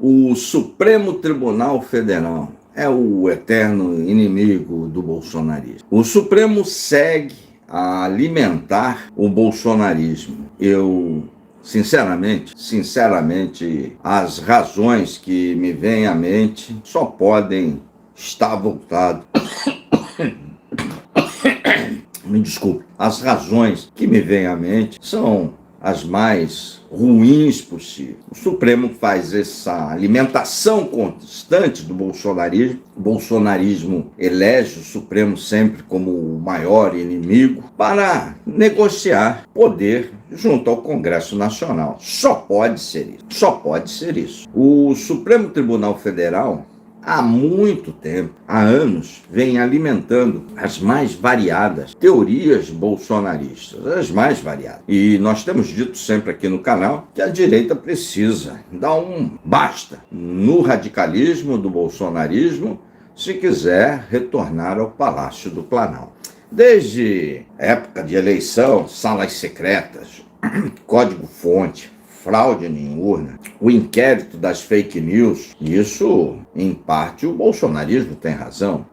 O Supremo Tribunal Federal é o eterno inimigo do bolsonarismo. O Supremo segue a alimentar o bolsonarismo. Eu, sinceramente, as razões que me vêm à mente só podem estar voltadas. Me desculpe. As razões que me vêm à mente são as mais ruins possíveis. O Supremo faz essa alimentação constante do bolsonarismo. O bolsonarismo elege o Supremo sempre como o maior inimigo para negociar poder junto ao Congresso Nacional. Só pode ser isso. Só pode ser isso. O Supremo Tribunal Federal, há muito tempo, há anos, vem alimentando as mais variadas teorias bolsonaristas, as mais variadas. E nós temos dito sempre aqui no canal que a direita precisa dar um basta no radicalismo do bolsonarismo se quiser retornar ao Palácio do Planalto. Desde época de eleição, salas secretas, código-fonte, fraude em urna, o inquérito das fake news, isso, em parte, o bolsonarismo tem razão.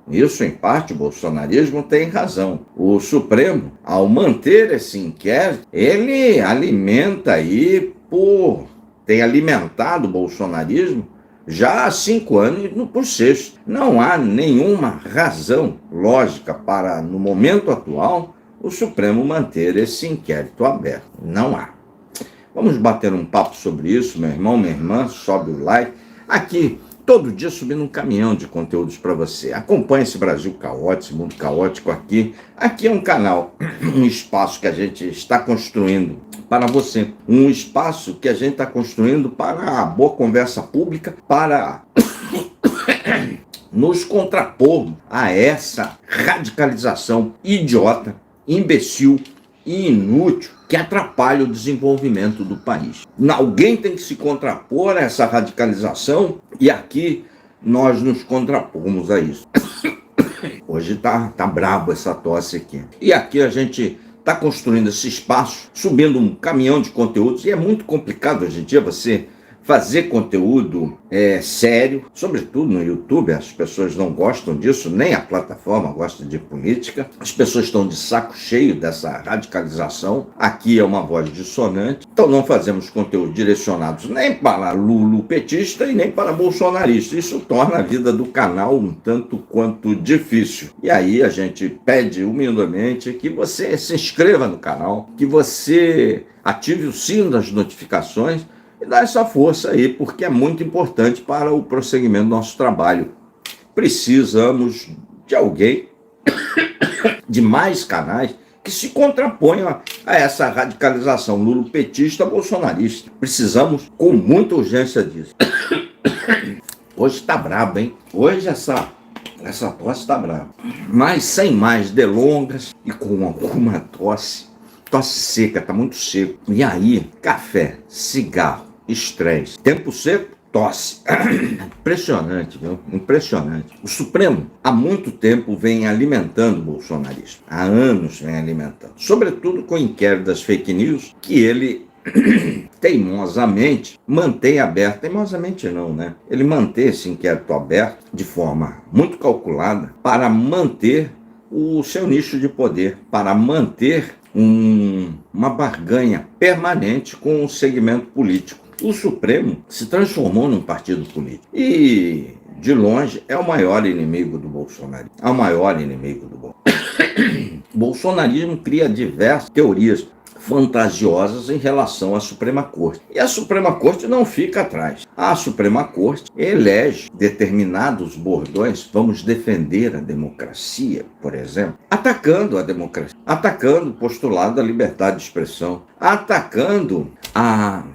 O Supremo, ao manter esse inquérito, ele alimenta aí tem alimentado o bolsonarismo já há 5 anos e por sexto. Não há nenhuma razão lógica para, no momento atual, o Supremo manter esse inquérito aberto. Não há. Vamos bater um papo sobre isso, meu irmão, minha irmã, sobe o like. Aqui, todo dia subindo um caminhão de conteúdos para você. Acompanhe esse Brasil caótico, esse mundo caótico aqui. Aqui é um canal, um espaço que a gente está construindo para você. Um espaço que a gente está construindo para a boa conversa pública, para nos contrapor a essa radicalização idiota, imbecil e inútil que atrapalha o desenvolvimento do país. Alguém tem que se contrapor a essa radicalização e aqui nós nos contrapomos a isso. Hoje tá brabo essa tosse aqui. E aqui a gente está construindo esse espaço, subindo um caminhão de conteúdos, e é muito complicado hoje em dia você fazer conteúdo sério, sobretudo no YouTube. As pessoas não gostam disso, nem a plataforma gosta de política. As pessoas estão de saco cheio dessa radicalização. Aqui é uma voz dissonante. Então não fazemos conteúdo direcionados nem para lulopetista e nem para bolsonarista. Isso torna a vida do canal um tanto quanto difícil. E aí a gente pede humildemente que você se inscreva no canal, que você ative o sino das notificações e dá essa força aí, porque é muito importante para o prosseguimento do nosso trabalho. Precisamos de alguém, de mais canais, que se contraponham a essa radicalização lulopetista bolsonarista. Precisamos com muita urgência disso. Hoje está brabo, hein? Hoje essa tosse está braba. Mas sem mais delongas e com alguma tosse seca, está muito seco. E aí, café, cigarro, estresse, tempo seco, tosse. Impressionante, viu? Impressionante. O Supremo, há muito tempo, vem alimentando o bolsonarismo. Há anos vem alimentando. Sobretudo com o inquérito das fake news, que ele teimosamente mantém aberto. Teimosamente não, né? Ele mantém esse inquérito aberto de forma muito calculada para manter o seu nicho de poder, para manter uma barganha permanente com o segmento político. O Supremo se transformou num partido político e, de longe, é o maior inimigo do bolsonarismo. É o maior inimigo do bolsonarismo. O bolsonarismo cria diversas teorias fantasiosas em relação à Suprema Corte. E a Suprema Corte não fica atrás. A Suprema Corte elege determinados bordões. Vamos defender a democracia, por exemplo, atacando a democracia, atacando o postulado da liberdade de expressão,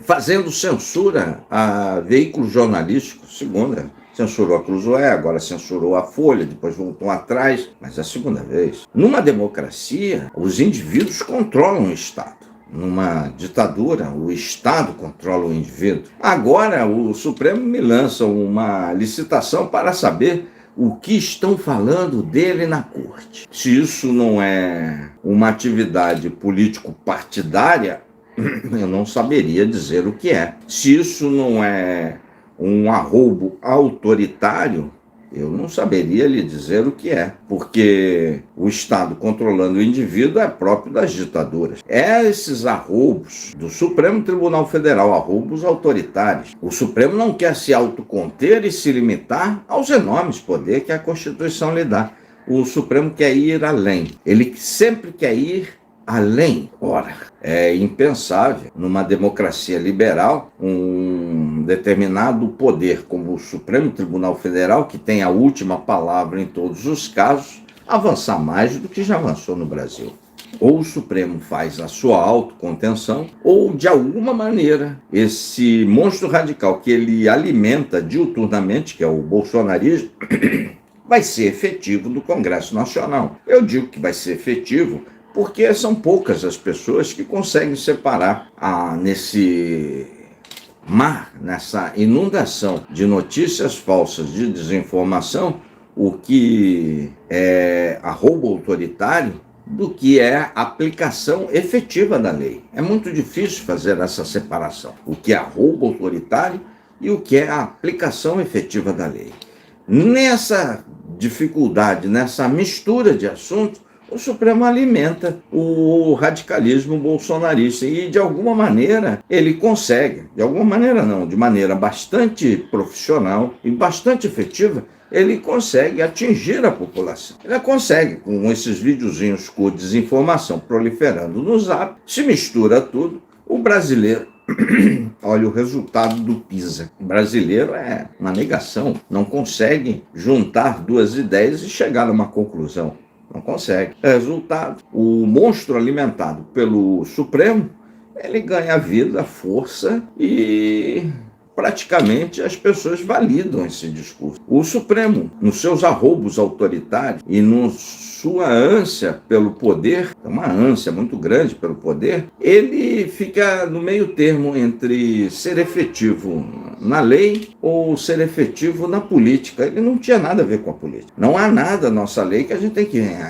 fazendo censura a veículos jornalísticos, segunda. Censurou a Cruzoé, agora censurou a Folha, depois voltou atrás, mas é a segunda vez. Numa democracia, os indivíduos controlam o Estado. Numa ditadura, o Estado controla o indivíduo. Agora, o Supremo me lança uma licitação para saber o que estão falando dele na corte. Se isso não é uma atividade político-partidária, eu não saberia dizer o que é. Se isso não é um arroubo autoritário, eu não saberia lhe dizer o que é, porque o Estado controlando o indivíduo é próprio das ditaduras. É esses arroubos do Supremo Tribunal Federal, arroubos autoritários. O Supremo não quer se autoconter e se limitar aos enormes poderes que a Constituição lhe dá. O Supremo quer ir além. Ele sempre quer ir além. Ora, é impensável numa democracia liberal um determinado poder como o Supremo Tribunal Federal, que tem a última palavra em todos os casos, avançar mais do que já avançou no Brasil. Ou o Supremo faz a sua autocontenção, ou, de alguma maneira, esse monstro radical que ele alimenta diuturnamente, que é o bolsonarismo, vai ser efetivo no Congresso Nacional. Eu digo que vai ser efetivo porque são poucas as pessoas que conseguem separar nesse mar, nessa inundação de notícias falsas, de desinformação, o que é arroubo autoritário do que é a aplicação efetiva da lei. É muito difícil fazer essa separação, o que é arroubo autoritário e o que é a aplicação efetiva da lei. Nessa dificuldade, nessa mistura de assuntos, o Supremo alimenta o radicalismo bolsonarista e, de alguma maneira, ele consegue, de alguma maneira não, de maneira bastante profissional e bastante efetiva, ele consegue atingir a população. Ele consegue, com esses videozinhos com desinformação proliferando no Zap, se mistura tudo, o brasileiro... Olha o resultado do PISA. O brasileiro é uma negação, não consegue juntar duas ideias e chegar a uma conclusão. Não consegue. Resultado, o monstro alimentado pelo Supremo, ele ganha vida, força e praticamente as pessoas validam esse discurso. O Supremo, nos seus arroubos autoritários e na sua ânsia pelo poder, uma ânsia muito grande pelo poder, ele fica no meio termo entre ser efetivo na lei ou ser efetivo na política. Ele não tinha nada a ver com a política. Não há nada na nossa lei que a gente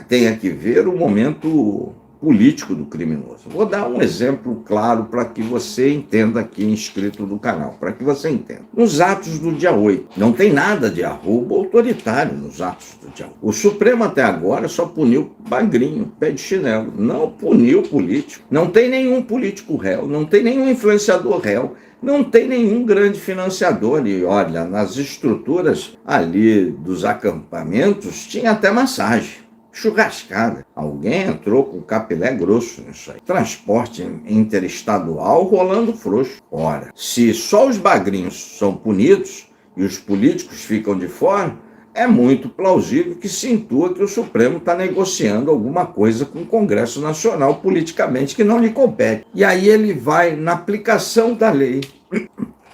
tenha que ver o momento político do criminoso. Vou dar um exemplo claro para que você entenda aqui, inscrito do canal, para que você entenda. Nos atos do dia 8, não tem nada de arroubo autoritário nos atos do dia 8. O Supremo até agora só puniu bagrinho, pé de chinelo, não puniu político. Não tem nenhum político réu, não tem nenhum influenciador réu, não tem nenhum grande financiador. E olha, nas estruturas ali dos acampamentos tinha até massagem, churrascada. Alguém entrou com capilé grosso nisso aí. Transporte interestadual rolando frouxo. Ora, se só os bagrinhos são punidos e os políticos ficam de fora, é muito plausível que se intua que o Supremo está negociando alguma coisa com o Congresso Nacional politicamente que não lhe compete. E aí ele vai na aplicação da lei,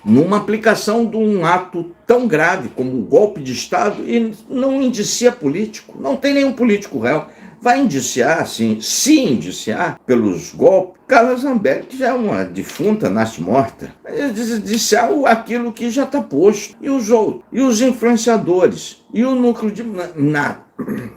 numa aplicação de um ato tão grave como o golpe de Estado, e não indicia político, não tem nenhum político réu. Vai indiciar, assim, se indiciar pelos golpes, Carla Zambelli, que já é uma defunta, nasce morta, indiciar aquilo que já está posto. E os outros, e os influenciadores, e o núcleo de... nada.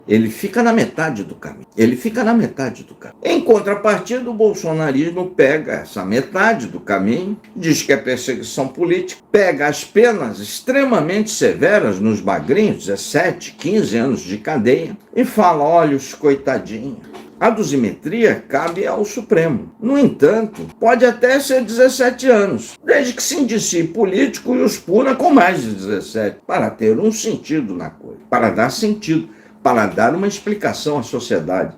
Ele fica na metade do caminho. Ele fica na metade do caminho. Em contrapartida, o bolsonarismo pega essa metade do caminho, diz que é perseguição política, pega as penas extremamente severas nos bagrinhos, 17, 15 anos de cadeia, e fala, olha os coitadinhos. A dosimetria cabe ao Supremo. No entanto, pode até ser 17 anos, desde que se indicie político e os puna com mais de 17, para ter um sentido na coisa, para dar sentido, para dar uma explicação à sociedade.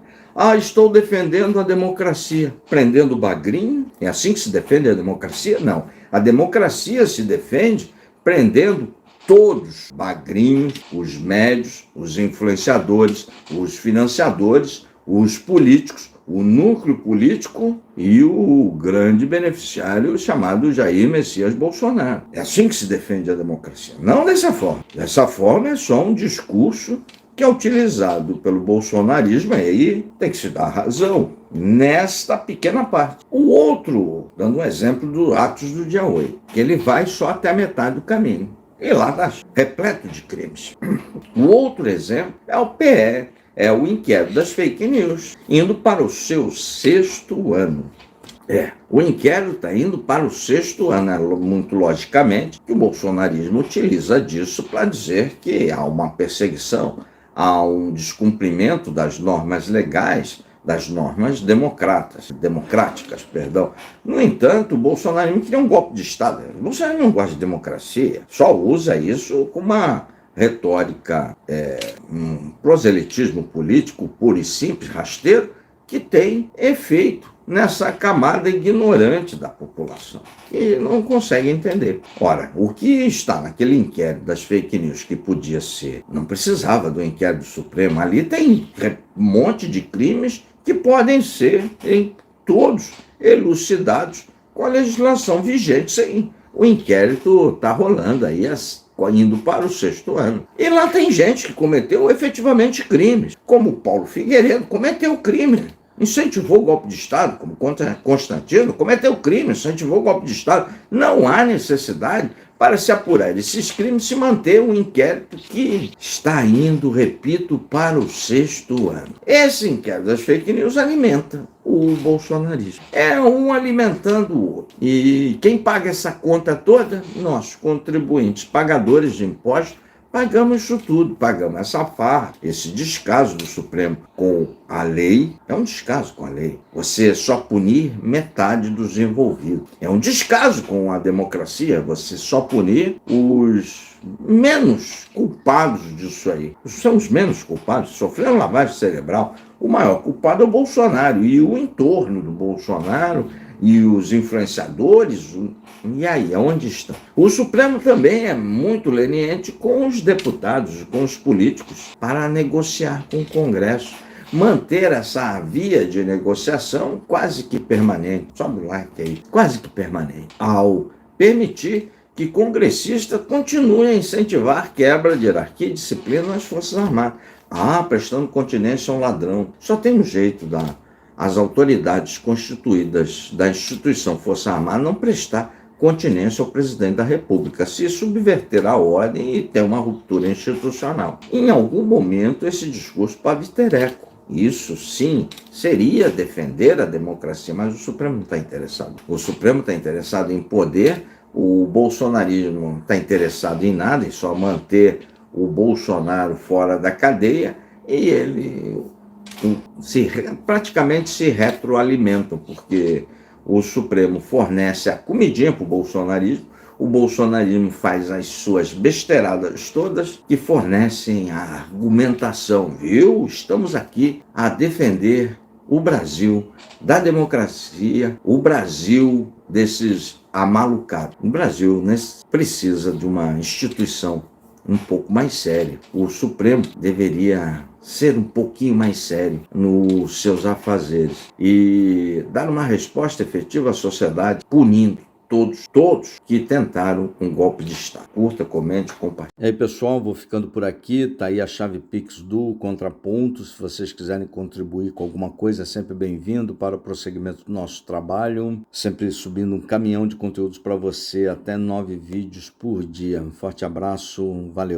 Estou defendendo a democracia, prendendo o bagrinho? É assim que se defende a democracia? Não. A democracia se defende prendendo todos, bagrinhos, os médios, os influenciadores, os financiadores, os políticos, o núcleo político e o grande beneficiário chamado Jair Messias Bolsonaro. É assim que se defende a democracia. Não dessa forma. Dessa forma é só um discurso que é utilizado pelo bolsonarismo, e aí tem que se dar razão nesta pequena parte. O outro, dando um exemplo dos atos do dia 8, que ele vai só até a metade do caminho. E lá está repleto de crimes. O outro exemplo é o PE, é o inquérito das fake news, indo para o seu 6º ano. O inquérito está indo para o 6º ano, muito logicamente, que o bolsonarismo utiliza disso para dizer que há uma perseguição, há um descumprimento das normas legais, das normas democráticas, perdão. No entanto, o bolsonarismo queria um golpe de Estado. O bolsonarismo não gosta de democracia, só usa isso com uma retórica, um proselitismo político puro e simples, rasteiro, que tem efeito nessa camada ignorante da população, que não consegue entender. Ora, o que está naquele inquérito das fake news que podia ser, não precisava do inquérito do Supremo, ali tem um monte de crimes que podem ser todos elucidados com a legislação vigente. Sim, o inquérito está rolando aí, indo para o 6º ano. E lá tem gente que cometeu efetivamente crimes, como Paulo Figueiredo cometeu crime, incentivou o golpe de Estado, como Constantino, cometeu crime, incentivou o golpe de Estado. Não há necessidade para se apurar esses crimes, se manter um inquérito que está indo, repito, para o 6º ano. Esse inquérito das fake news alimenta o bolsonarismo. É um alimentando o outro. E quem paga essa conta toda? Nós, contribuintes, pagadores de impostos, pagamos isso tudo, pagamos essa farra, esse descaso do Supremo com a lei. É um descaso com a lei. Você só punir metade dos envolvidos. É um descaso com a democracia, você só punir os menos culpados disso aí. São os menos culpados, sofreram lavagem cerebral. O maior culpado é o Bolsonaro e o entorno do Bolsonaro e os influenciadores. E aí, onde estão? O Supremo também é muito leniente com os deputados, com os políticos, para negociar com o Congresso. Manter essa via de negociação quase que permanente, sobe o like aí, quase que permanente, ao permitir que congressistas continuem a incentivar quebra de hierarquia e disciplina nas Forças Armadas. Prestando continência a um ladrão. Só tem um jeito as autoridades constituídas da instituição Força Armada não prestar continência ao presidente da República, se subverter a ordem e ter uma ruptura institucional. Em algum momento, esse discurso pode ter eco. Isso, sim, seria defender a democracia, mas o Supremo não está interessado. O Supremo está interessado em poder, o bolsonarismo não está interessado em nada, em só manter o Bolsonaro fora da cadeia, e ele praticamente se retroalimentam, porque o Supremo fornece a comidinha para o bolsonarismo faz as suas besteiradas todas que fornecem a argumentação, viu? Estamos aqui a defender o Brasil da democracia, o Brasil desses amalucados. O Brasil precisa de uma instituição um pouco mais séria. O Supremo deveria ser um pouquinho mais sério nos seus afazeres e dar uma resposta efetiva à sociedade, punindo todos que tentaram um golpe de Estado. Curta, comente, compartilhe. E aí, pessoal, vou ficando por aqui. Tá aí a chave Pix do Contraponto. Se vocês quiserem contribuir com alguma coisa, é sempre bem-vindo para o prosseguimento do nosso trabalho. Sempre subindo um caminhão de conteúdos para você, até 9 vídeos por dia. Um forte abraço, valeu!